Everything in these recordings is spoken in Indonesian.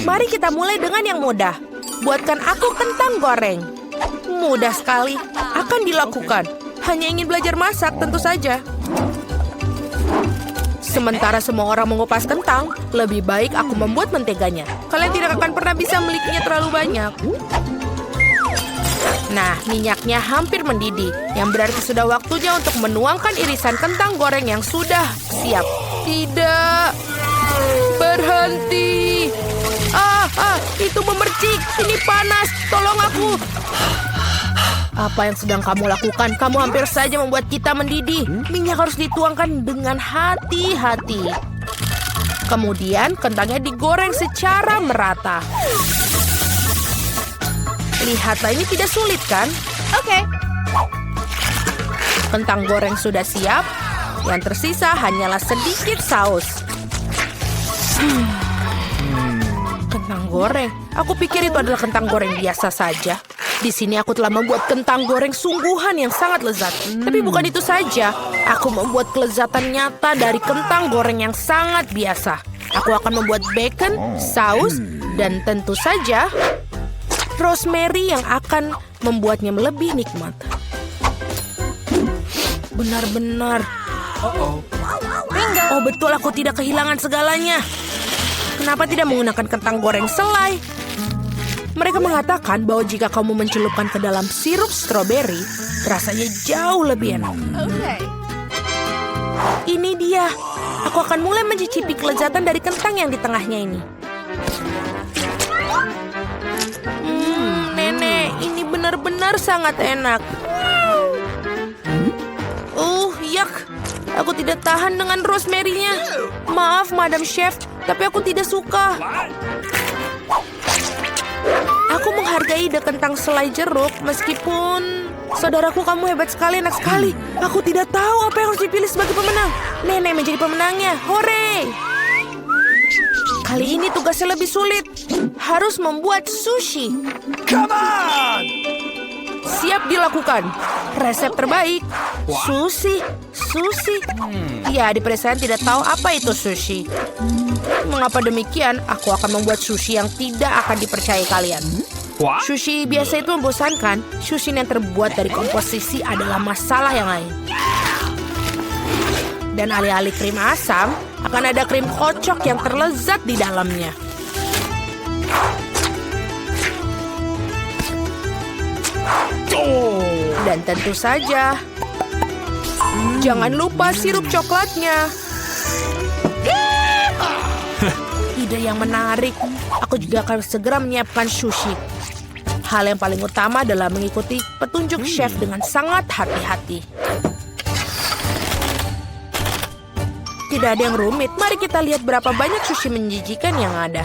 Mari kita mulai dengan yang mudah. Buatkan aku kentang goreng. Mudah sekali. Akan dilakukan. Hanya ingin belajar masak, tentu saja. Sementara semua orang mengupas kentang, lebih baik aku membuat menteganya. Kalian tidak akan pernah bisa memilikinya terlalu banyak. Nah, minyaknya hampir mendidih, yang berarti sudah waktunya untuk menuangkan irisan kentang goreng yang sudah siap. Tidak. Berhenti. Itu memercik. Ini panas. Tolong aku. Apa yang sedang kamu lakukan? Kamu hampir saja membuat kita mendidih. Minyak harus dituangkan dengan hati-hati. Kemudian kentangnya digoreng secara merata. Lihatlah, ini tidak sulit kan? Oke. Kentang goreng sudah siap. Yang tersisa hanyalah sedikit saus. Kentang goreng. Aku pikir itu adalah kentang goreng biasa saja. Di sini aku telah membuat kentang goreng sungguhan yang sangat lezat. Tapi bukan itu saja. Aku membuat kelezatan nyata dari kentang goreng yang sangat biasa. Aku akan membuat bacon, saus, dan tentu saja rosemary yang akan membuatnya lebih nikmat. Benar-benar. Oh betul, aku tidak kehilangan segalanya. Kenapa tidak menggunakan kentang goreng selai? Mereka mengatakan bahwa jika kamu mencelupkan ke dalam sirup stroberi, rasanya jauh lebih enak. Ini dia. Aku akan mulai mencicipi kelezatan dari kentang yang di tengahnya ini. Nenek, ini benar-benar sangat enak. Yak. Aku tidak tahan dengan rosemary-nya. Maaf, Madam Chef, tapi aku tidak suka. Aku menghargai ide kentang selai jeruk, meskipun... Saudaraku, kamu hebat sekali, enak sekali. Aku tidak tahu apa yang harus dipilih sebagai pemenang. Nenek menjadi pemenangnya. Hore! Kali ini tugasnya lebih sulit. Harus membuat sushi. Come on! Siap dilakukan. Resep terbaik. Sushi. Ya, di pedesaan tidak tahu apa itu sushi. Mengapa demikian? Aku akan membuat sushi yang tidak akan dipercayai kalian. Sushi biasa itu membosankan. Sushi yang terbuat dari komposisi adalah masalah yang lain. Dan alih-alih krim asam, akan ada krim kocok yang terlezat di dalamnya. Dan tentu saja, jangan lupa sirup coklatnya. Ide yang menarik. Aku juga akan segera menyiapkan sushi. Hal yang paling utama adalah mengikuti petunjuk chef dengan sangat hati-hati. Tidak ada yang rumit. Mari kita lihat berapa banyak sushi menjijikan yang ada.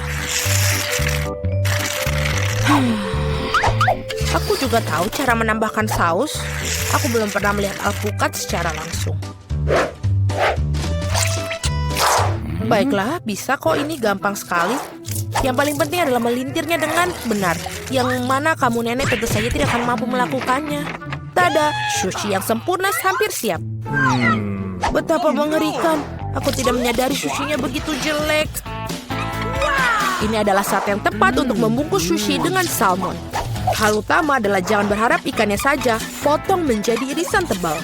Aku juga tahu cara menambahkan saus. Aku belum pernah melihat alpukat secara langsung. Baiklah, bisa kok, ini gampang sekali. Yang paling penting adalah melintirnya dengan benar. Yang mana kamu nenek tentu saja tidak akan mampu melakukannya. Tada, sushi yang sempurna hampir siap. Betapa mengerikan. Aku tidak menyadari sushinya begitu jelek. Ini adalah saat yang tepat untuk membungkus sushi dengan salmon. Hal utama adalah jangan berharap ikannya saja, potong menjadi irisan tebal.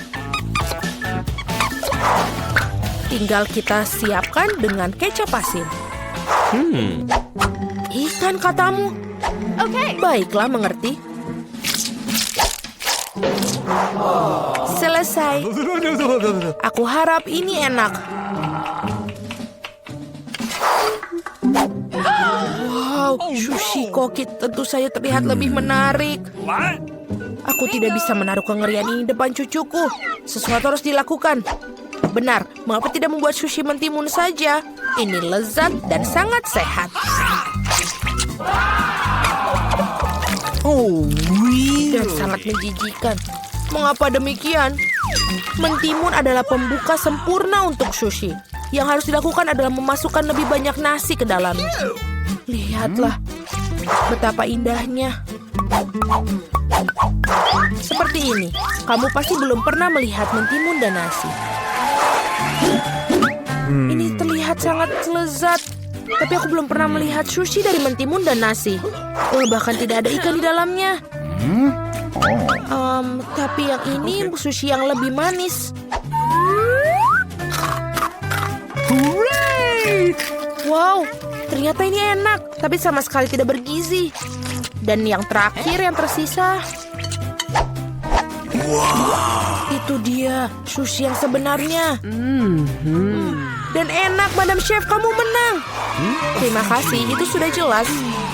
Tinggal kita siapkan dengan kecap asin. Ikan katamu? Oke. Baiklah, mengerti. Selesai. Aku harap ini enak. Wow, sushi koki tentu saja terlihat lebih menarik. Aku tidak bisa menaruh kengerian ini depan cucuku. Sesuatu harus dilakukan. Benar, mengapa tidak membuat sushi mentimun saja? Ini lezat dan sangat sehat. Dan sangat menjijikan. Mengapa demikian? Mentimun adalah pembuka sempurna untuk sushi. Yang harus dilakukan adalah memasukkan lebih banyak nasi ke dalamnya. Lihatlah, betapa indahnya. Seperti ini, kamu pasti belum pernah melihat mentimun dan nasi. Ini terlihat sangat lezat. Tapi aku belum pernah melihat sushi dari mentimun dan nasi. Bahkan tidak ada ikan di dalamnya. Tapi yang ini sushi yang lebih manis. Wow, ternyata ini enak, tapi sama sekali tidak bergizi. Dan yang terakhir yang tersisa. Itu dia, sushi yang sebenarnya. Dan enak, Madam Chef, kamu menang. Terima kasih, itu sudah jelas.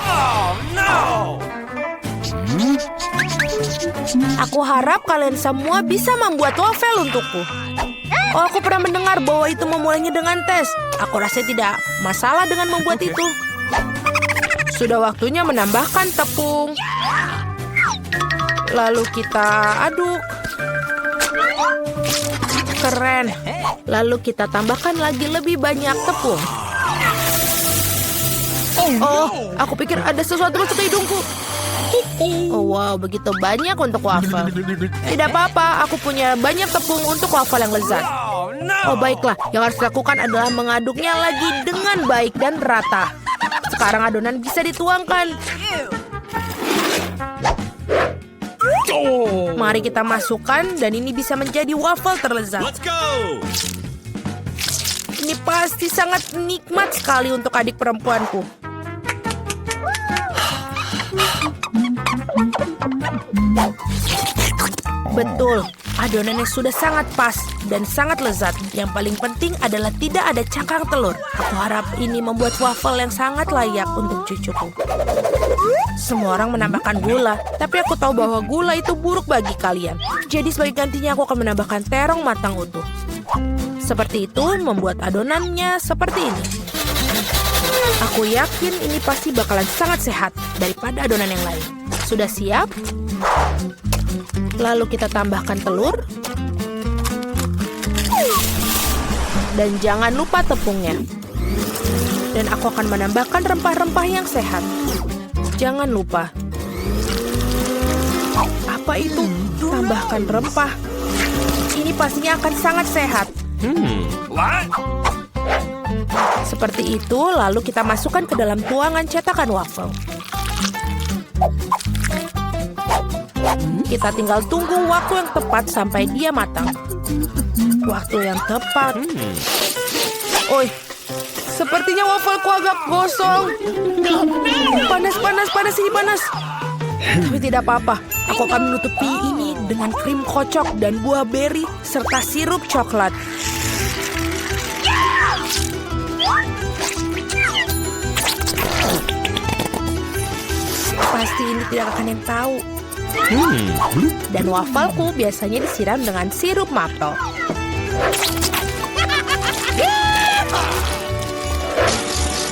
Oh no! Aku harap kalian semua bisa membuat waffle untukku. Aku pernah mendengar bahwa itu memulainya dengan tes. Aku rasa tidak masalah dengan membuat itu. Sudah waktunya menambahkan tepung. Lalu kita aduk. Keren. Lalu kita tambahkan lagi lebih banyak tepung. Oh, aku pikir ada sesuatu masuk ke hidungku. Oh wow, begitu banyak untuk waffle. Tidak apa-apa, aku punya banyak tepung untuk waffle yang lezat. Oh no! Oh baiklah, yang harus dilakukan adalah mengaduknya lagi dengan baik dan rata. Sekarang adonan bisa dituangkan. Mari kita masukkan dan ini bisa menjadi waffle terlezat. Let's go! Ini pasti sangat nikmat sekali untuk adik perempuanku. Betul, adonannya sudah sangat pas dan sangat lezat. Yang paling penting adalah tidak ada cakang telur. Aku harap ini membuat waffle yang sangat layak untuk cucuku. Semua orang menambahkan gula, tapi aku tahu bahwa gula itu buruk bagi kalian. Jadi sebagai gantinya aku akan menambahkan terong matang utuh. Seperti itu membuat adonannya seperti ini. Aku yakin ini pasti bakalan sangat sehat daripada adonan yang lain. Sudah siap? Lalu kita tambahkan telur. Dan jangan lupa tepungnya. Dan aku akan menambahkan rempah-rempah yang sehat. Jangan lupa. Apa itu? Tambahkan rempah. Ini pastinya akan sangat sehat. What? Seperti itu, lalu kita masukkan ke dalam tuangan cetakan waffle. Kita tinggal tunggu waktu yang tepat sampai dia matang. Waktu yang tepat. Oi, sepertinya waffleku agak gosong. Panas, ini panas. Tapi tidak apa-apa, aku akan menutupi ini dengan krim kocok dan buah beri serta sirup coklat. Pasti ini tidak akan yang tahu. Dan wafelku biasanya disiram dengan sirup maple.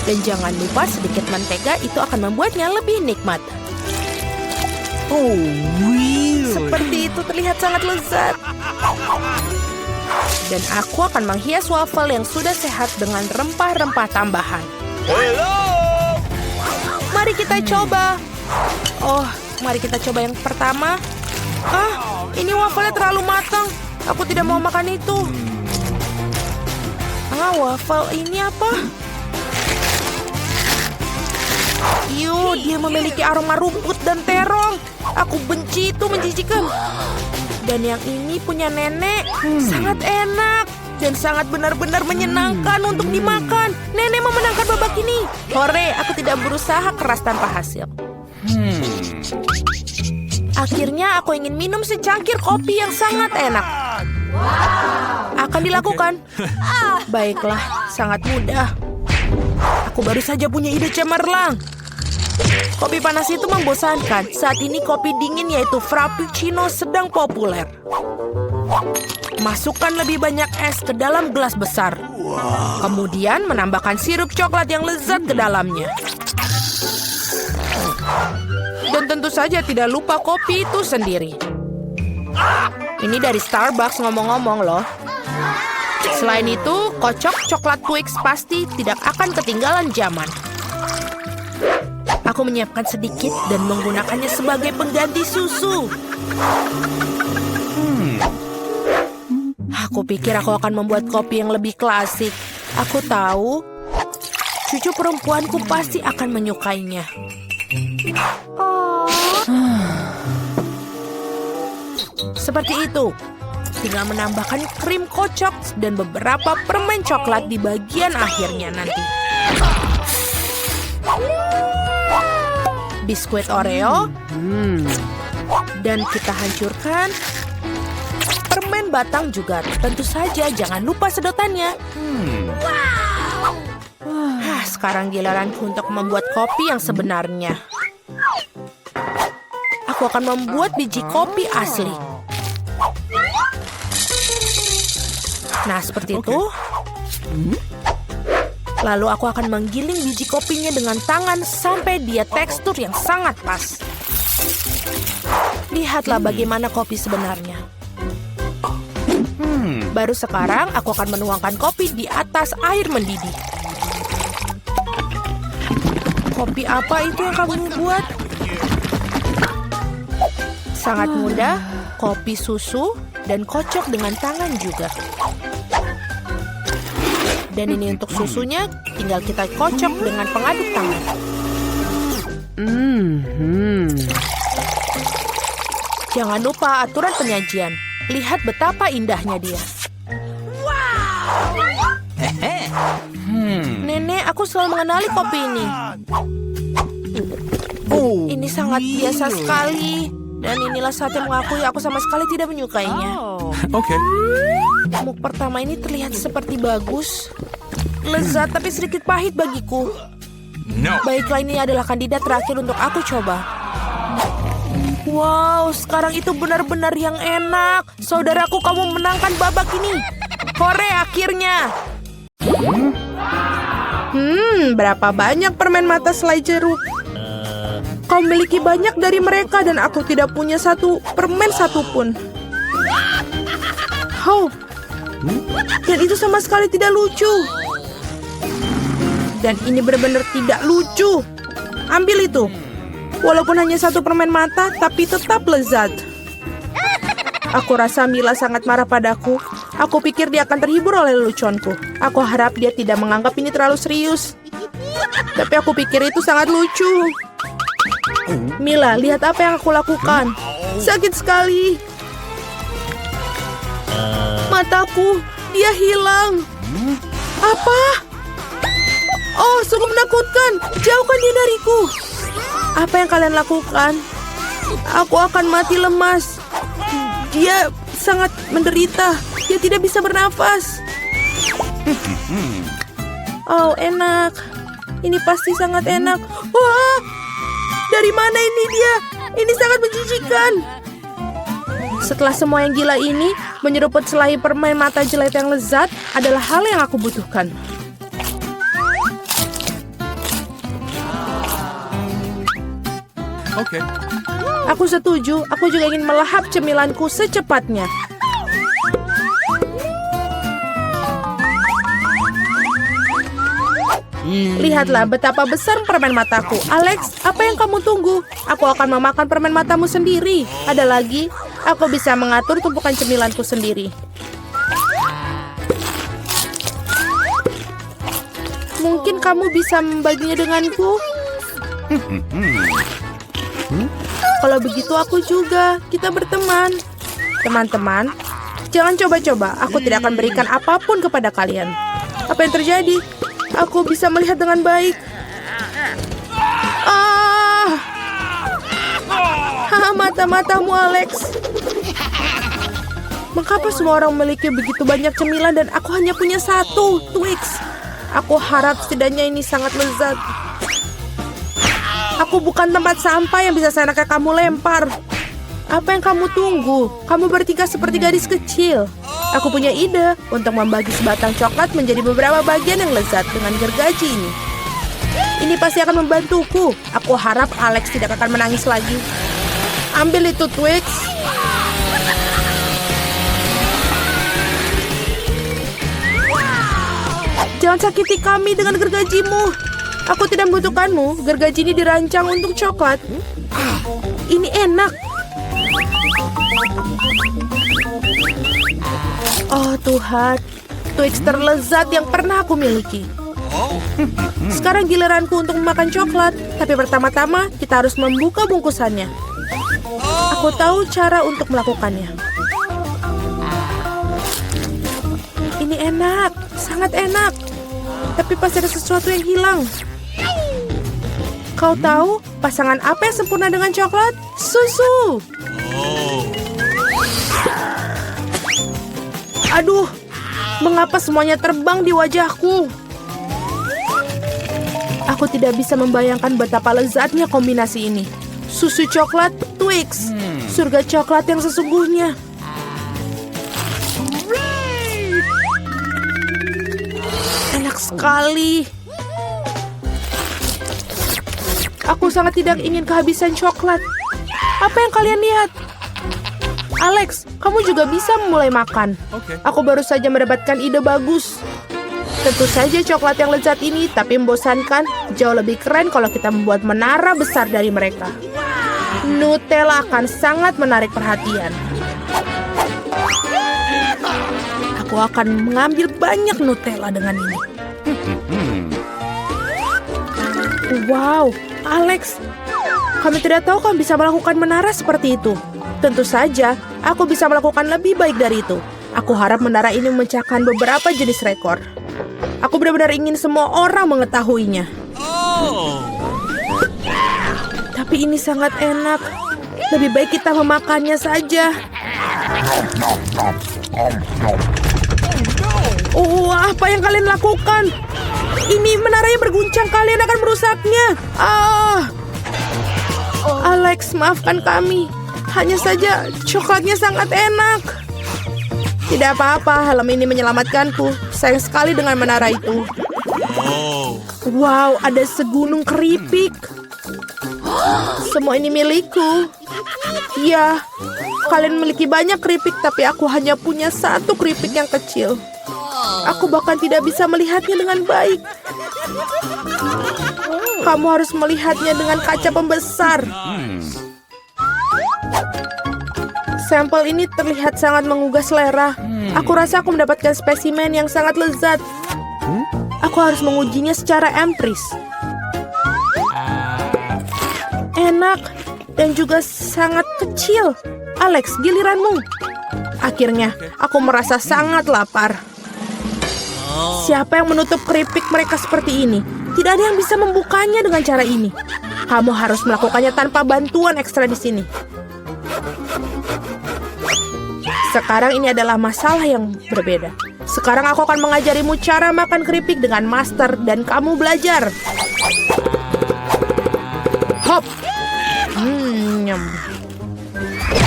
Dan jangan lupa sedikit mentega, itu akan membuatnya lebih nikmat. Oh, really? Seperti itu terlihat sangat lezat. Dan aku akan menghias waffle yang sudah sehat dengan rempah-rempah tambahan. Hello! Mari kita coba. Oh, mari kita coba yang pertama. Ini wafelnya terlalu matang. Aku tidak mau makan itu. Waffle ini apa? Dia memiliki aroma rumput dan terong. Aku benci itu, menjijikan. Dan yang ini punya nenek, sangat enak. Dan sangat benar-benar menyenangkan untuk dimakan. Nenek memenangkan babak ini. Hore, aku tidak berusaha keras tanpa hasil. Akhirnya aku ingin minum secangkir kopi yang sangat enak. Akan dilakukan. Baiklah, sangat mudah. Aku baru saja punya ide cemerlang. Kopi panas itu membosankan. Saat ini kopi dingin yaitu Frappuccino sedang populer. Masukkan lebih banyak es ke dalam gelas besar. Kemudian menambahkan sirup coklat yang lezat ke dalamnya. Dan tentu saja tidak lupa kopi itu sendiri. Ini dari Starbucks ngomong-ngomong loh. Selain itu, kocok coklat Twix pasti tidak akan ketinggalan zaman. Aku menyiapkan sedikit dan menggunakannya sebagai pengganti susu. Aku pikir aku akan membuat kopi yang lebih klasik. Aku tahu. Cucu perempuanku pasti akan menyukainya. Seperti itu. Tinggal menambahkan krim kocok dan beberapa permen coklat di bagian akhirnya nanti. Biskuit Oreo. Dan kita hancurkan permen batang juga. Tentu saja jangan lupa sedotannya. Sekarang giliranku untuk membuat kopi yang sebenarnya. Aku akan membuat biji kopi asli. Nah, seperti itu. Lalu aku akan menggiling biji kopinya dengan tangan sampai dia tekstur yang sangat pas. Lihatlah bagaimana kopi sebenarnya. Baru sekarang aku akan menuangkan kopi di atas air mendidih. Kopi apa itu yang kamu buat? Sangat mudah, kopi susu dan kocok dengan tangan juga. Dan ini untuk susunya, tinggal kita kocok dengan pengaduk tangan. Jangan lupa aturan penyajian. Lihat betapa indahnya dia. Nenek, aku selalu mengenali kopi ini. Ini sangat biasa sekali. Dan inilah saat yang mengakui aku sama sekali tidak menyukainya. Okay. Muk pertama ini terlihat seperti bagus. Lezat tapi sedikit pahit bagiku. No. Baiklah, ini adalah kandidat terakhir untuk aku coba. Wow, sekarang itu benar-benar yang enak. Saudaraku, kamu menangkan babak ini. Hore, akhirnya. Berapa banyak permen mata selai jeruk? Kau memiliki banyak dari mereka dan aku tidak punya satu permen satupun. Dan itu sama sekali tidak lucu. Dan ini benar-benar tidak lucu. Ambil itu. Walaupun hanya satu permen mata, tapi tetap lezat. Aku rasa Mila sangat marah padaku. Aku pikir dia akan terhibur oleh leluconku. Aku harap dia tidak menganggap ini terlalu serius. Tapi aku pikir itu sangat lucu. Mila, lihat apa yang aku lakukan. Sakit sekali. Mataku, dia hilang. Apa? Oh, sungguh menakutkan. Jauhkan dia dariku. Apa yang kalian lakukan? Aku akan mati lemas. Dia sangat menderita. Dia tidak bisa bernafas. Oh, enak. Ini pasti sangat enak. Wah! Dari mana ini dia? Ini sangat menjijikan. Setelah semua yang gila ini, menyeruput selai permen mata jelek yang lezat adalah hal yang aku butuhkan. Okay. Aku setuju. Aku juga ingin melahap cemilanku secepatnya. Lihatlah betapa besar permen mataku. Alex, apa yang kamu tunggu? Aku akan memakan permen matamu sendiri. Ada lagi, aku bisa mengatur tumpukan cemilanku sendiri. Mungkin kamu bisa membaginya denganku? Kalau begitu aku juga. Kita berteman. Teman-teman, jangan coba-coba. Aku tidak akan berikan apapun kepada kalian. Apa yang terjadi? Aku bisa melihat dengan baik. Mata-matamu, Alex. Mengapa semua orang memiliki begitu banyak cemilan dan aku hanya punya satu, Twix? Aku harap setidaknya ini sangat lezat. Aku bukan tempat sampah yang bisa seenaknya kamu lempar. Apa yang kamu tunggu? Kamu bertingkah seperti gadis kecil. Aku punya ide untuk membagi sebatang coklat menjadi beberapa bagian yang lezat dengan gergaji ini. Ini pasti akan membantuku. Aku harap Alex tidak akan menangis lagi. Ambil itu, Twix. Jangan sakiti kami dengan gergajimu. Aku tidak membutuhkanmu. Gergaji ini dirancang untuk coklat. Ini enak. Oh Tuhan, Twix terlezat yang pernah aku miliki. Sekarang giliranku untuk memakan coklat. Tapi pertama-tama kita harus membuka bungkusannya. Aku tahu cara untuk melakukannya. Ini enak, sangat enak. Tapi pasti ada sesuatu yang hilang. Kau tahu pasangan apa yang sempurna dengan coklat? Susu. Aduh, mengapa semuanya terbang di wajahku? Aku tidak bisa membayangkan betapa lezatnya kombinasi ini. Susu coklat, Twix. Surga coklat yang sesungguhnya. Enak sekali. Aku sangat tidak ingin kehabisan coklat. Apa yang kalian lihat? Alex, kamu juga bisa mulai makan. Aku baru saja mendapatkan ide bagus. Tentu saja coklat yang lezat ini, tapi membosankan. Jauh lebih keren kalau kita membuat menara besar dari mereka. Nutella akan sangat menarik perhatian. Aku akan mengambil banyak Nutella dengan ini. Wow, Alex, kami tidak tahu kamu bisa melakukan menara seperti itu. Tentu saja, aku bisa melakukan lebih baik dari itu. Aku harap menara ini memecahkan beberapa jenis rekor. Aku benar-benar ingin semua orang mengetahuinya. Tapi ini sangat enak. Lebih baik kita memakannya saja. Oh, apa yang kalian lakukan? Ini menaranya berguncang, kalian akan merusaknya. Alex, maafkan kami. Hanya saja coklatnya sangat enak. Tidak apa-apa, helm ini menyelamatkanku. Sayang sekali dengan menara itu. Wow, ada segunung keripik. Semua ini milikku. Ya, kalian memiliki banyak keripik, tapi aku hanya punya satu keripik yang kecil. Aku bahkan tidak bisa melihatnya dengan baik. Kamu harus melihatnya dengan kaca pembesar. Sampel ini terlihat sangat menggugah selera. Aku rasa aku mendapatkan spesimen yang sangat lezat. Aku harus mengujinya secara empiris. Enak dan juga sangat kecil. Alex, giliranmu. Akhirnya, aku merasa sangat lapar. Siapa yang menutup keripik mereka seperti ini? Tidak ada yang bisa membukanya dengan cara ini. Kamu harus melakukannya tanpa bantuan ekstra di sini. Sekarang ini adalah masalah yang berbeda. Sekarang aku akan mengajarimu cara makan keripik dengan master dan kamu belajar. Hop. Nyam.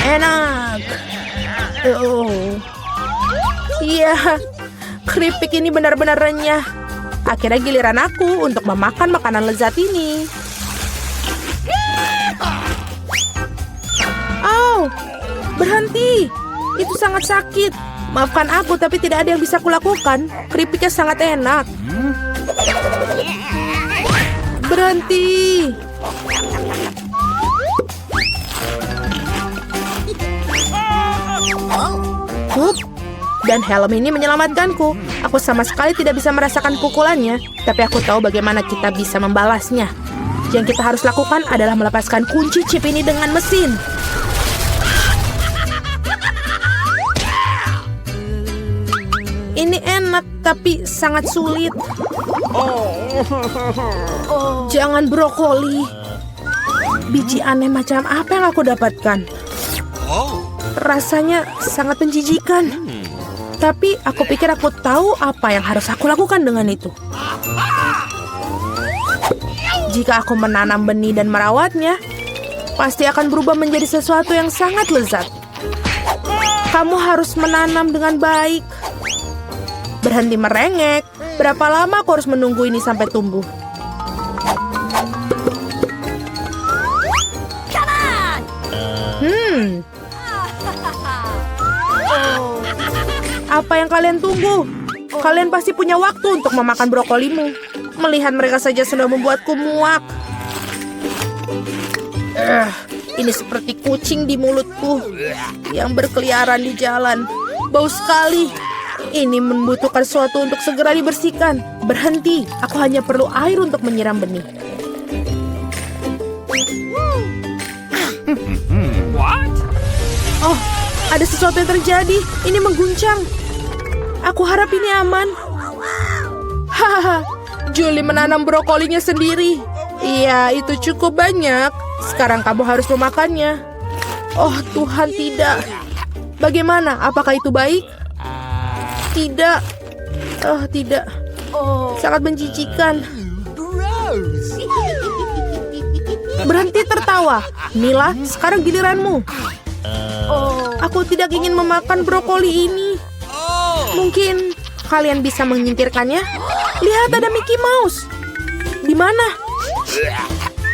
Enak. Iya, keripik ini benar-benar renyah. Akhirnya giliran aku untuk memakan makanan lezat ini. Berhenti. Itu sangat sakit. Maafkan aku, tapi tidak ada yang bisa kulakukan. Keripiknya sangat enak. Berhenti. Hup. Dan helm ini menyelamatkanku. Aku sama sekali tidak bisa merasakan pukulannya, tapi aku tahu bagaimana kita bisa membalasnya. Yang kita harus lakukan adalah melepaskan kunci chip ini dengan mesin. Ini enak, tapi sangat sulit. Jangan brokoli. Biji aneh macam apa yang aku dapatkan? Rasanya sangat menjijikan. Tapi aku pikir aku tahu apa yang harus aku lakukan dengan itu. Jika aku menanam benih dan merawatnya, pasti akan berubah menjadi sesuatu yang sangat lezat. Kamu harus menanam dengan baik. Berhenti merengek. Berapa lama aku harus menunggu ini sampai tumbuh? Apa yang kalian tunggu? Kalian pasti punya waktu untuk memakan brokolimu. Melihat mereka saja sudah membuatku muak. Ini seperti kucing di mulutku yang berkeliaran di jalan. Bau sekali. Ini membutuhkan sesuatu untuk segera dibersihkan. Berhenti, aku hanya perlu air untuk menyiram benih. What? Oh, ada sesuatu yang terjadi. Ini mengguncang. Aku harap ini aman. Hahaha, Julie menanam brokolinya sendiri. Iya, itu cukup banyak. Sekarang kamu harus memakannya. Oh Tuhan, tidak. Bagaimana? Apakah itu baik? Tidak. Oh, tidak. Sangat menjijikan. Berhenti tertawa. Mila, sekarang giliranmu. Aku tidak ingin memakan brokoli ini. Mungkin kalian bisa menyingkirkannya? Lihat, ada Mickey Mouse. Di mana?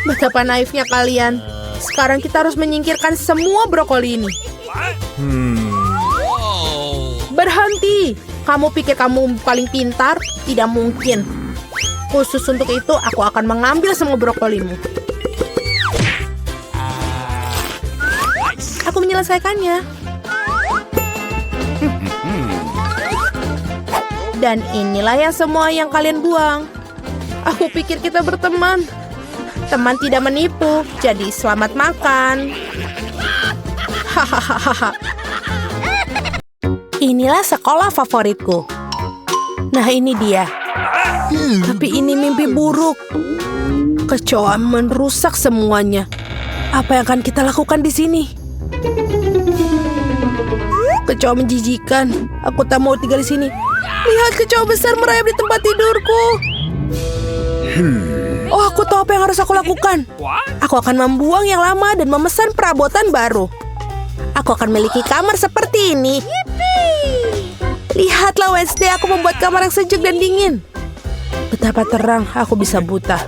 Betapa naifnya kalian. Sekarang kita harus menyingkirkan semua brokoli ini. Berhenti. Kamu pikir kamu paling pintar? Tidak mungkin. Khusus untuk itu, aku akan mengambil semua brokolimu. Aku menyelesaikannya. Dan inilah yang semua yang kalian buang. Aku pikir kita berteman. Teman tidak menipu, jadi selamat makan. Hahaha. Inilah sekolah favoritku. Nah, ini dia. Tapi ini mimpi buruk. Kecoa merusak semuanya. Apa yang akan kita lakukan di sini? Kecoa menjijikan. Aku tak mau tinggal di sini. Lihat, kecoa besar merayap di tempat tidurku. Oh, aku tahu apa yang harus aku lakukan. Aku akan membuang yang lama dan memesan perabotan baru. Aku akan memiliki kamar seperti ini. Lihatlah Wednesday, aku membuat kamar yang sejuk dan dingin. Betapa terang aku bisa buta.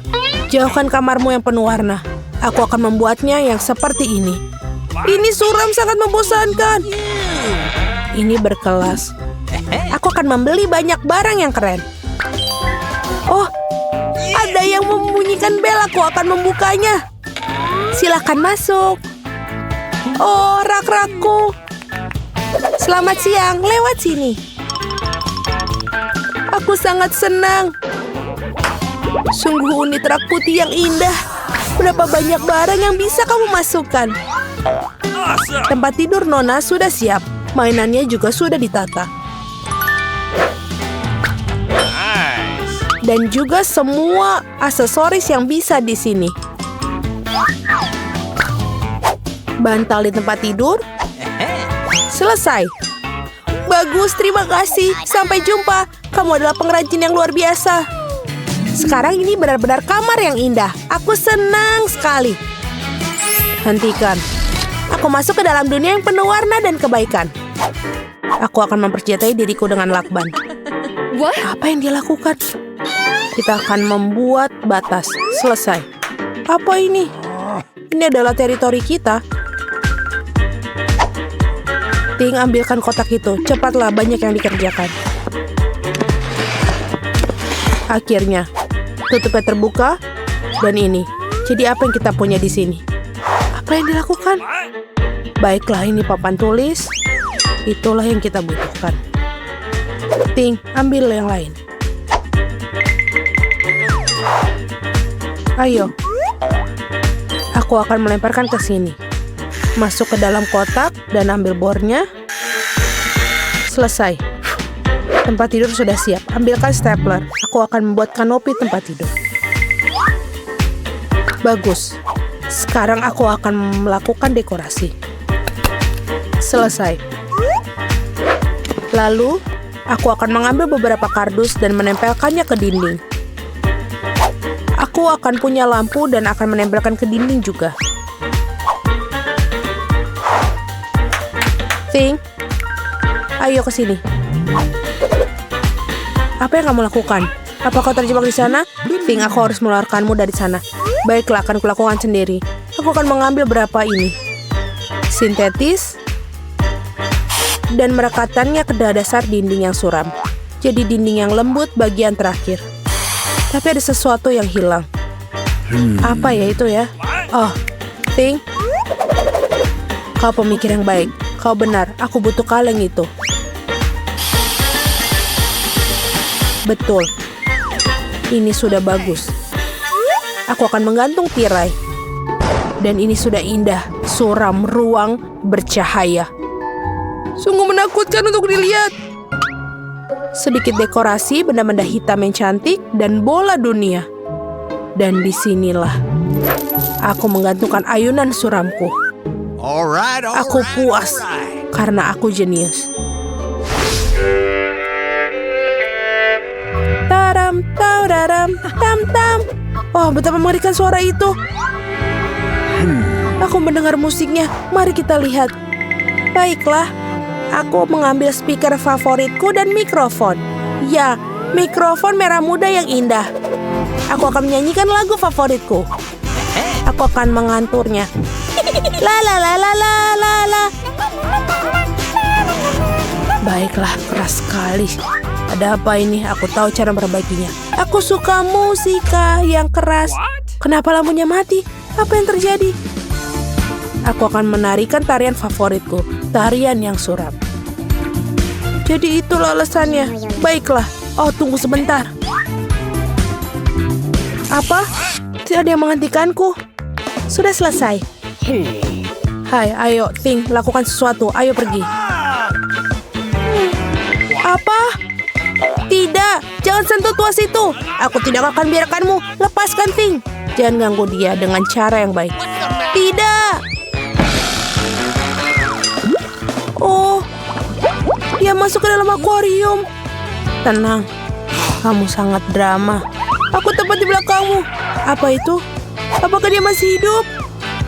Jauhkan kamarmu yang penuh warna. Aku akan membuatnya yang seperti ini. Ini suram, sangat membosankan. Ini berkelas. Aku akan membeli banyak barang yang keren. Oh, ada yang membunyikan bel. Aku akan membukanya. Silakan masuk. Oh, rak-rakku. Selamat siang, lewat sini. Aku sangat senang. Sungguh unit rak putih yang indah. Berapa banyak barang yang bisa kamu masukkan. Tempat tidur Nona sudah siap. Mainannya juga sudah ditata. Dan juga semua aksesoris yang bisa di sini. Bantal di tempat tidur. Selesai. Bagus, terima kasih. Sampai jumpa. Kamu adalah pengrajin yang luar biasa. Sekarang ini benar-benar kamar yang indah. Aku senang sekali. Hentikan. Aku masuk ke dalam dunia yang penuh warna dan kebaikan. Aku akan mempersenjatai diriku dengan lakban. Apa yang dia lakukan? Kita akan membuat batas. Selesai. Apa ini? Ini adalah teritori kita. Ting, ambilkan kotak itu. Cepatlah, banyak yang dikerjakan. Akhirnya, tutupnya terbuka. Dan ini. Jadi apa yang kita punya di sini? Apa yang dilakukan? Baiklah, ini papan tulis. Itulah yang kita butuhkan. Ting, ambil yang lain. Ayo. Aku akan melemparkan ke sini. Masuk ke dalam kotak dan ambil bornya. Selesai. Tempat tidur sudah siap. Ambilkan stapler. Aku akan membuat kanopi tempat tidur. Bagus. Sekarang aku akan melakukan dekorasi. Selesai. Lalu, aku akan mengambil beberapa kardus dan menempelkannya ke dinding. Aku akan punya lampu dan akan menempelkan ke dinding juga. Ting, ayo ke sini. Apa yang kamu lakukan? Apa kau terjebak di sana? Ting, aku harus mengeluarkanmu dari sana. Baiklah, akan kulakukan sendiri. Aku akan mengambil berapa ini. Sintetis. Dan merekatkannya ke dasar dinding yang suram. Jadi dinding yang lembut bagian terakhir. Tapi ada sesuatu yang hilang. Apa ya itu ya? Oh, Ting. Kau pemikir yang baik. Kau benar, aku butuh kaleng itu. Betul. Ini sudah bagus. Aku akan menggantung tirai. Dan ini sudah indah, suram ruang bercahaya. Sungguh menakutkan untuk dilihat. Sedikit dekorasi, benda-benda hitam yang cantik, dan bola dunia. Dan disinilah aku menggantungkan ayunan suramku. Aku puas karena aku jenius. Taram, tararam, tam tam. Oh, betapa mengerikan suara itu. Aku mendengar musiknya. Mari kita lihat. Baiklah, aku mengambil speaker favoritku dan mikrofon. Ya, mikrofon merah muda yang indah. Aku akan menyanyikan lagu favoritku. Aku akan menganturnya. La la la la la la la. Baiklah, keras sekali. Ada apa ini? Aku tahu cara memperbaikinya. Aku suka musika yang keras. Kenapa lampunya mati? Apa yang terjadi? Aku akan menarikan tarian favoritku, tarian yang suram. Jadi itulah alasannya. Baiklah. Oh, tunggu sebentar. Apa? Tidak ada yang menghentikanku. Sudah selesai. Hai, ayo, Ting, lakukan sesuatu. Ayo pergi. Apa? Tidak, jangan sentuh tuas itu. Aku tidak akan biarkanmu. Lepaskan, Ting. Jangan ganggu dia dengan cara yang baik. Tidak. Oh, dia masuk ke dalam akuarium. Tenang, kamu sangat drama. Aku tepat di belakangmu. Apa itu? Apakah dia masih hidup?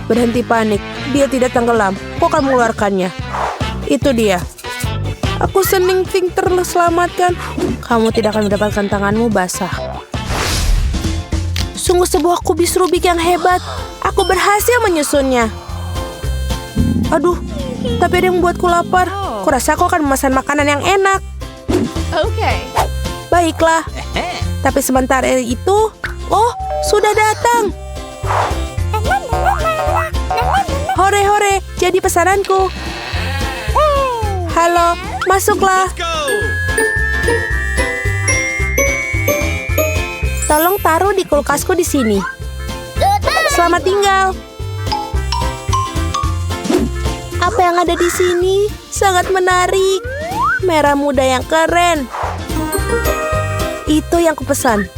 Berhenti panik, dia tidak tenggelam. Kau akan mengeluarkannya. Itu dia. Aku senang Ting terselamatkan. Kamu tidak akan mendapatkan tanganmu basah. Sungguh sebuah kubis Rubik yang hebat. Aku berhasil menyusunnya. Aduh, tapi ada yang membuatku lapar. Kurasa aku akan memesan makanan yang enak. Oke. Baiklah. Tapi sebentar itu, oh, sudah datang. Hore-hore, jadi pesananku. Halo, masuklah. Tolong taruh di kulkasku di sini. Selamat tinggal. Apa yang ada di sini? Sangat menarik. Merah muda yang keren. Itu yang kupesan.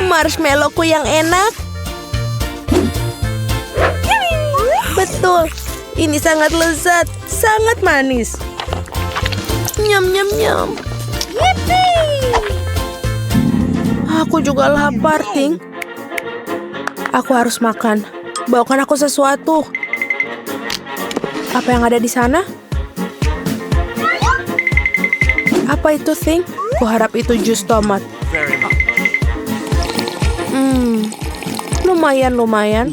Marshmallowku yang enak. Betul. Ini sangat lezat, sangat manis. Nyam nyam nyam. Aku juga lapar, Ting. Aku harus makan. Bawakan aku sesuatu. Apa yang ada di sana? Apa itu, Ting? Kuharap itu jus tomat. Lumayan.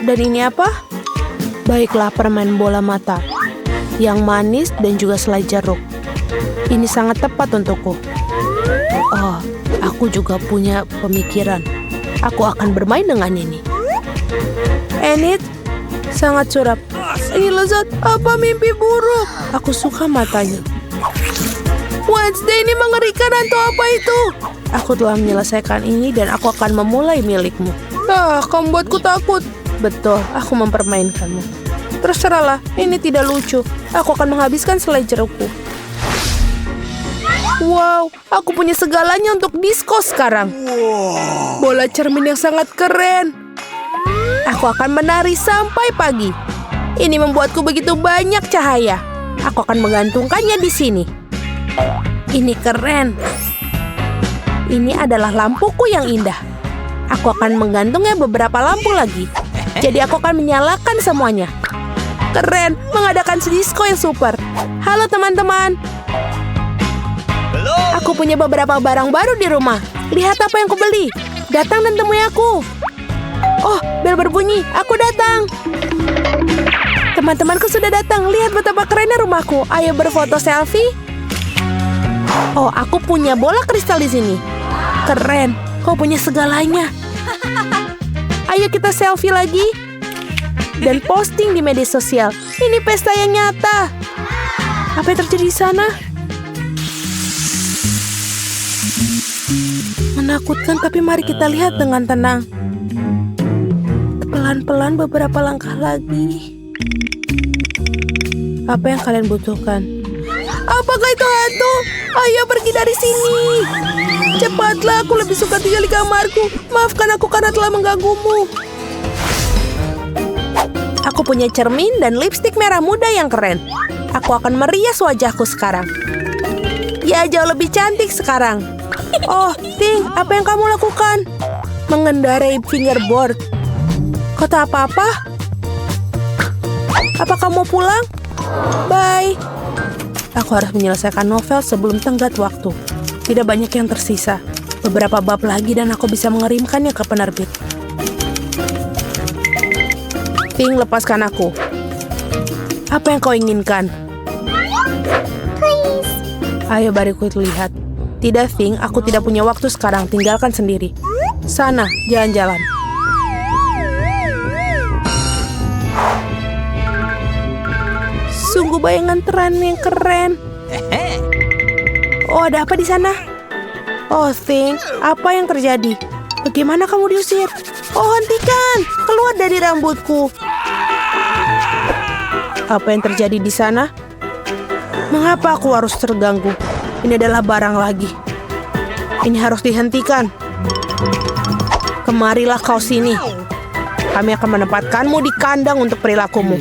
Dan ini apa? Baiklah, permen bola mata. Yang manis dan juga selai jeruk. Ini sangat tepat untukku. Oh, aku juga punya pemikiran. Aku akan bermain dengan ini. Enid, sangat suram. Ini lezat. Apa mimpi buruk? Aku suka matanya. Wednesday, ini mengerikan atau apa itu? Aku telah menyelesaikan ini dan aku akan memulai milikmu. Kamu buatku takut. Betul, aku mempermainkanmu. Terserahlah, ini tidak lucu. Aku akan menghabiskan selai jerukku. Wow, aku punya segalanya untuk disko sekarang. Bola cermin yang sangat keren. Aku akan menari sampai pagi. Ini membuatku begitu banyak cahaya. Aku akan menggantungkannya di sini. Ini keren. Ini adalah lampuku yang indah. Aku akan menggantungnya beberapa lampu lagi. Jadi aku akan menyalakan semuanya. Keren, mengadakan disko yang super. Halo teman-teman. Aku punya beberapa barang baru di rumah. Lihat apa yang kubeli. Datang dan temui aku. Oh, bel berbunyi. Aku datang. Teman-temanku sudah datang. Lihat betapa kerennya rumahku. Ayo berfoto selfie. Oh, aku punya bola kristal di sini. Keren. Kau punya segalanya. Ayo kita selfie lagi. Dan posting di media sosial. Ini pesta yang nyata. Apa yang terjadi di sana? Menakutkan, tapi mari kita lihat dengan tenang. Pelan-pelan beberapa langkah lagi. Apa yang kalian butuhkan? Apakah itu hantu? Ayo pergi dari sini. Cepatlah, aku lebih suka tinggal di kamarku. Maafkan aku karena telah mengganggumu. Aku punya cermin dan lipstik merah muda yang keren. Aku akan merias wajahku sekarang. Ya, jauh lebih cantik sekarang. Oh, Ting, apa yang kamu lakukan? Mengendarai fingerboard. Kau tak apa-apa? Apa kamu mau pulang? Bye. Aku harus menyelesaikan novel sebelum tenggat waktu. Tidak banyak yang tersisa. Beberapa bab lagi dan aku bisa mengirimkannya ke penerbit. Ting, lepaskan aku. Apa yang kau inginkan? Please. Ayo bariku lihat. Tidak, Ting, aku tidak punya waktu sekarang. Tinggalkan sendiri. Sana, jalan-jalan. Sungguh bayangan teran yang keren. Oh, ada apa di sana? Oh, Ting, apa yang terjadi? Bagaimana kamu diusir? Oh, hentikan! Keluar dari rambutku. Apa yang terjadi di sana? Mengapa aku harus terganggu? Ini adalah barang lagi. Ini harus dihentikan. Kemarilah kau sini. Kami akan menempatkanmu di kandang untuk perilakumu.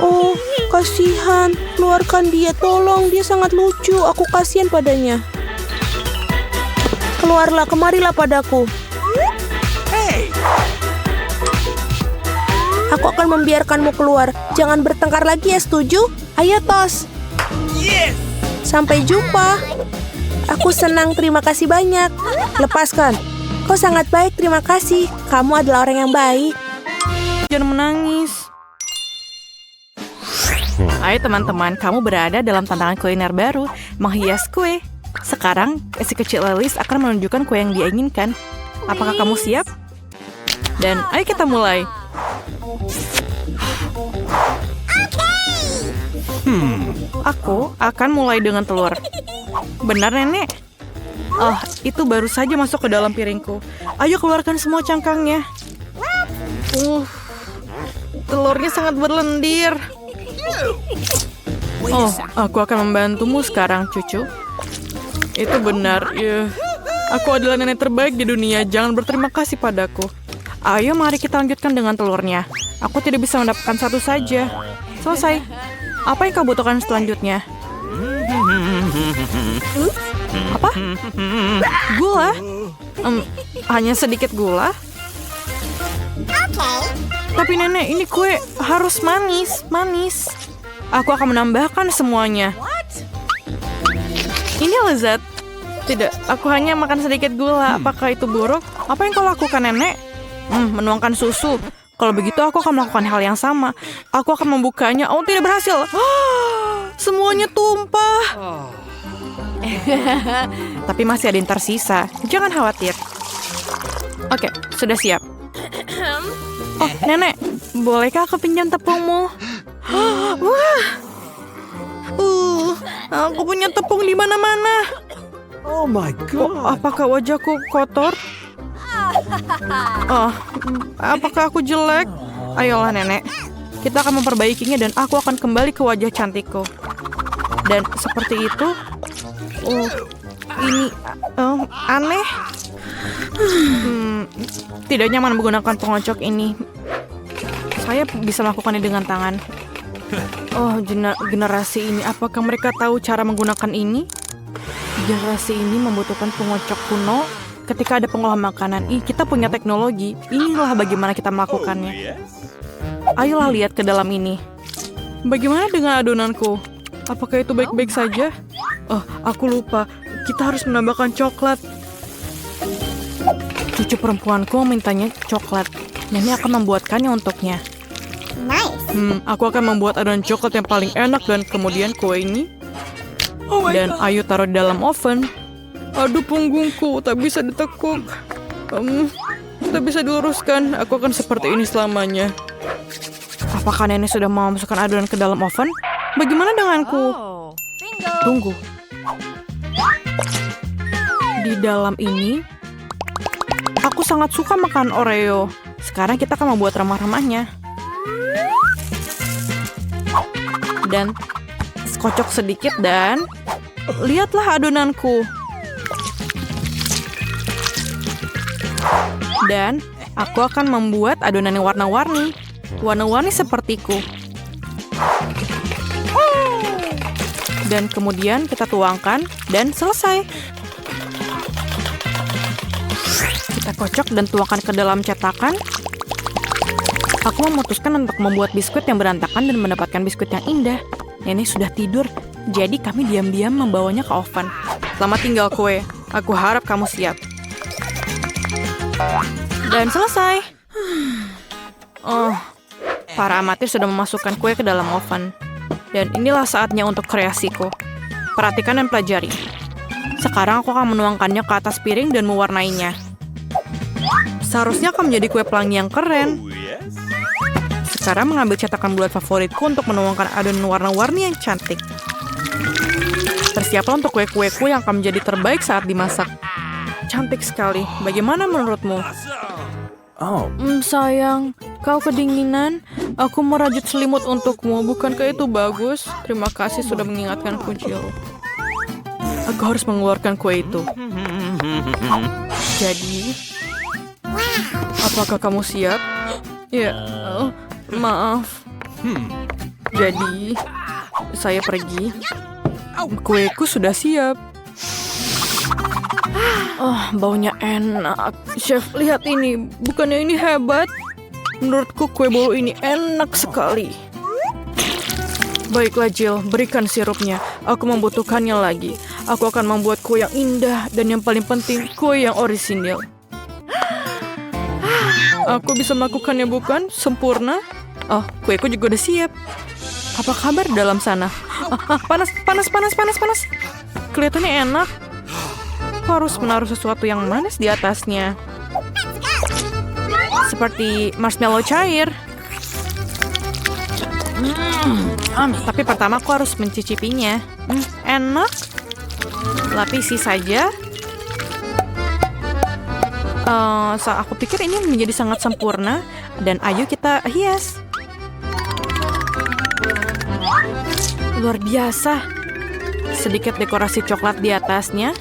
Oh, kasihan. Keluarkan dia, tolong. Dia sangat lucu. Aku kasihan padanya. Keluarlah, kemarilah padaku. Aku akan membiarkanmu keluar. Jangan bertengkar lagi ya, setuju? Ayo, Tos. Yes! Sampai jumpa. Aku senang, terima kasih banyak. Lepaskan. Kau sangat baik, terima kasih. Kamu adalah orang yang baik. Jangan menangis. Ayo teman-teman, kamu berada dalam tantangan kuliner baru, menghias kue. Sekarang, si kecil Alice akan menunjukkan kue yang dia inginkan. Apakah kamu siap? Dan ayo kita mulai. Aku akan mulai dengan telur. Benar, Nenek? Oh, itu baru saja masuk ke dalam piringku. Ayo keluarkan semua cangkangnya. Telurnya sangat berlendir. Oh, aku akan membantumu sekarang, cucu. Itu benar, ya. Aku adalah nenek terbaik di dunia. Jangan berterima kasih padaku. Ayo, mari kita lanjutkan dengan telurnya. Aku tidak bisa mendapatkan satu saja. Selesai. Apa yang kau butuhkan selanjutnya? Apa? Gula? Hanya sedikit gula? Tapi nenek, ini kue harus manis. Manis. Aku akan menambahkan semuanya. Ini lezat. Tidak, aku hanya makan sedikit gula. Apakah itu buruk? Apa yang kau lakukan, Nenek? Menuangkan susu. Kalau begitu, aku akan melakukan hal yang sama. Aku akan membukanya. Oh, tidak berhasil. Semuanya tumpah. Tapi masih ada yang tersisa. Jangan khawatir. Oke, sudah siap. Oh, Nenek, bolehkah aku pinjam tepungmu? Wah. Aku punya tepung di mana-mana. Oh my God! Apakah wajahku kotor? Oh, apakah aku jelek? Ayolah, Nenek. Kita akan memperbaikinya dan aku akan kembali ke wajah cantikku. Dan seperti itu. Oh, ini aneh. Tidak nyaman menggunakan pengocok ini. Saya bisa melakukannya dengan tangan. Oh, generasi ini, apakah mereka tahu cara menggunakan ini? Generasi ini membutuhkan pengocok kuno ketika ada pengolahan makanan. Kita punya teknologi. Inilah bagaimana kita melakukannya. Ayolah lihat ke dalam ini. Bagaimana dengan adonanku? Apakah itu baik-baik saja? Oh, aku lupa. Kita harus menambahkan coklat. Cucu perempuanku memintanya coklat. Nenek akan membuatkannya untuknya. Nice. Aku akan membuat adonan coklat yang paling enak dan kemudian kue ini. Dan ayo taruh di dalam oven. Aduh, punggungku tak bisa ditekuk. Tak bisa diluruskan. Aku akan seperti ini selamanya. Apakah nenek sudah mau masukkan adonan ke dalam oven? Bagaimana denganku? Tunggu. Di dalam ini, aku sangat suka makan Oreo. Sekarang kita akan membuat remah-remahnya. Dan kocok sedikit dan lihatlah adonanku. Dan aku akan membuat adonan yang warna-warni. Warna-warni sepertiku. Dan kemudian kita tuangkan dan selesai. Kita kocok dan tuangkan ke dalam cetakan. Aku memutuskan untuk membuat biskuit yang berantakan dan mendapatkan biskuit yang indah. Nenek sudah tidur, jadi kami diam-diam membawanya ke oven. Selamat tinggal kue. Aku harap kamu siap. Dan selesai. Oh, para amatir sudah memasukkan kue ke dalam oven. Dan inilah saatnya untuk kreasiku. Perhatikan dan pelajari. Sekarang aku akan menuangkannya ke atas piring dan mewarnainya. Seharusnya akan menjadi kue pelangi yang keren. Sekarang mengambil cetakan bulat favoritku untuk menuangkan adonan warna-warni yang cantik. Persiaplah untuk kue-kueku yang akan menjadi terbaik saat dimasak. Cantik sekali. Bagaimana menurutmu? Oh, Sayang, kau kedinginan. Aku merajut selimut untukmu. Bukankah itu bagus? Terima kasih sudah mengingatkanku, Jill. Aku harus mengeluarkan kue itu. Jadi, apakah kamu siap? Ya, maaf. Jadi, saya pergi. Kueku sudah siap. Oh, baunya enak. Chef, lihat ini. Bukannya ini hebat? Menurutku kue bolu ini enak sekali. Baiklah, Jill. Berikan sirupnya. Aku membutuhkannya lagi. Aku akan membuat kue yang indah dan yang paling penting, kue yang orisinil. Aku bisa melakukannya, bukan? Sempurna. Oh, kueku juga udah siap. Apa kabar dalam sana? Panas. Kelihatannya enak. Aku harus menaruh sesuatu yang manis di atasnya. Seperti marshmallow cair. Tapi pertama aku harus mencicipinya. Enak. Lapisi saja. Aku pikir ini menjadi sangat sempurna. Dan ayo kita hias. Luar biasa. Sedikit dekorasi coklat di atasnya.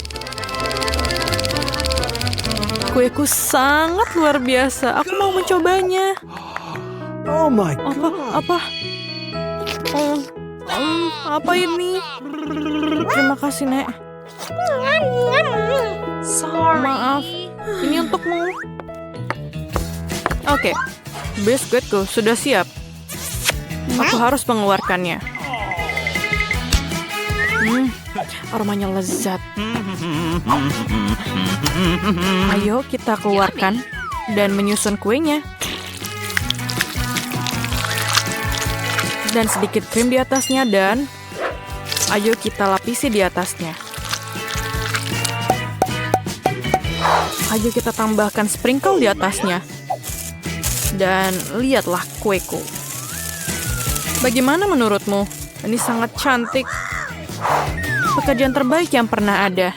Kueku sangat luar biasa. Aku mau mencobanya. oh my God. Apa ini? Terima kasih, Nek. Maaf. Ini untukmu. Oke. Biskuitku sudah siap. Aku harus mengeluarkannya. Aromanya lezat. Ayo kita keluarkan dan menyusun kuenya. Dan sedikit krim di atasnya dan ayo kita lapisi di atasnya. Ayo kita tambahkan sprinkle di atasnya. Dan lihatlah kueku. Bagaimana menurutmu? Ini sangat cantik. Pekerjaan terbaik yang pernah ada.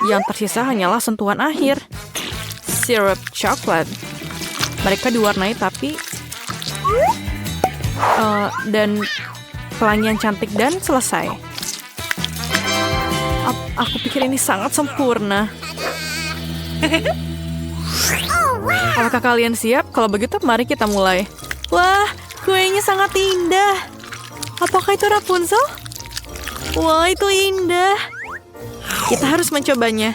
Yang tersisa hanyalah sentuhan akhir. Sirup coklat. Mereka diwarnai tapi dan pelangi yang cantik dan selesai. Aku pikir ini sangat sempurna. Apakah kalian siap? Kalau begitu mari kita mulai. Wah, kuenya sangat indah. Apakah itu Rapunzel? Wah, itu indah. Kita harus mencobanya.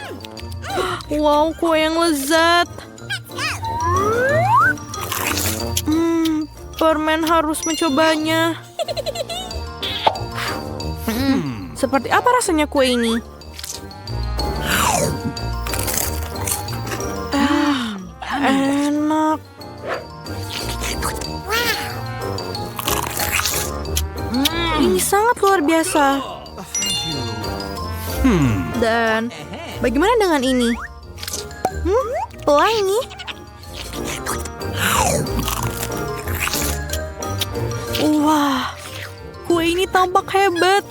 Wow, kue yang lezat. Permen harus mencobanya. Seperti apa rasanya kue ini? Enak. Ini sangat luar biasa. Dan bagaimana dengan ini? Pelangi. Wah, kue kue ini tampak hebat.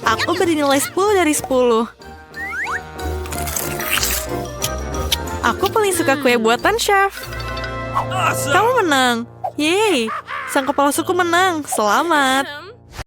Aku beri nilai 10 dari 10. Aku paling suka kue buatan chef. Kamu menang. Yeay, sang kepala suku menang. Selamat.